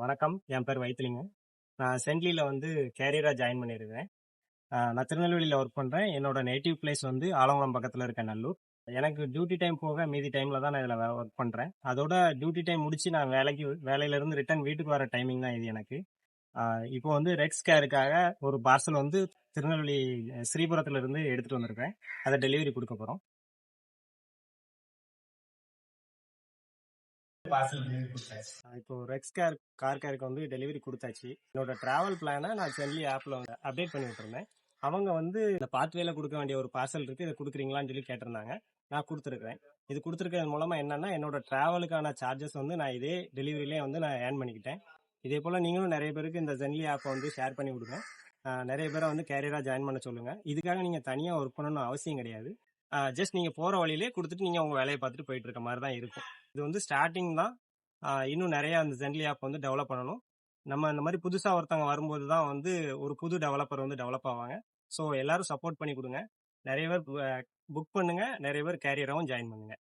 வணக்கம். என் பேர் வைத்திலிங்க. நான் சென்ட்லில வந்து கேரியரா ஜாயின் பண்ணியிருக்கிறேன். நான் திருநெல்வேலியில ஒர்க் பண்றேன். என்னோட நேட்டிவ் பிளேஸ் வந்து ஆலங்குளம் பக்கத்துல இருக்க நல்லூர். எனக்கு டியூட்டி டைம் போக மீதி டைம்ல தான் நான் இதுல ஒர்க் பண்றேன். அதோட டியூட்டி டைம் முடிச்சு நான் வேலையில இருந்து ரிட்டர்ன் வீட்டுக்கு வர டைமிங் தான் இது எனக்கு. இப்போ வந்து ரெக்ஸ் கேருக்காக ஒரு பார்சல் வந்து திருநெல்வேலி ஸ்ரீபுரத்துல இருந்து எடுத்துட்டு வந்திருக்கேன். அத டெலிவரி குடுக்க போறோம். பார்சல் டெலிவரி குடுத்தாச்சு. இப்போ ரெக்ஸ் கார் கேருக்கு வந்து டெலிவரி குடுத்தாச்சு. என்னோட டிராவல் பிளான நான் சென்ட்லி ஆப்ல அப்டேட் பண்ணி விட்டுருந்தேன். அவங்க வந்து இந்த பாத்வேல குடுக்க வேண்டிய ஒரு பார்சல் இருக்கு. இத குடுக்குறீங்களான்னு சொல்லி கேட்டிருந்தாங்க. நான் குடுத்துருக்கேன். இது குடுத்துருக்கிறது மூலமா என்னன்னா, என்னோட டிராவலுக்கான சார்ஜஸ் வந்து நான் இதே டெலிவரியிலே வந்து நான் ஏர்ன் பண்ணிக்கிட்டேன். இதே போல நீங்களும் நெறைய பேருக்கு இந்த சென்ட்லி ஆப்ப வந்து ஷேர் பண்ணி விடுங்க. நெறைய பேர வந்து கேரியரா ஜாயின் பண்ண சொல்லுங்க. இதுக்காக நீங்க தனியா ஒர்க் பண்ணணும்னு அவசியம் கிடையாது. ஜஸ்ட் நீங்க போற வழியிலே குடுத்துட்டு நீங்க உங்க வேலைய பார்த்துட்டு போயிட்டு இருக்க மாரி தான் இருக்கும். இது வந்து ஸ்டார்ட்டிங் தான். இன்னும் நெறைய அந்த ஜென்ட்லி ஆப் வந்து டெவலப் பண்ணணும். நம்ம இந்த மாரி புதுசா ஒருத்தவங்க வரும்போது தான் வந்து ஒரு புது டெவலப்பர் வந்து டெவலப் ஆவாங்க. ஸோ எல்லாரும் சப்போர்ட் பண்ணி குடுங்க. நெறைய பேர் புக் பண்ணுங்க. நெறைய பேர் கேரியராவும் ஜாயின் பண்ணுங்க.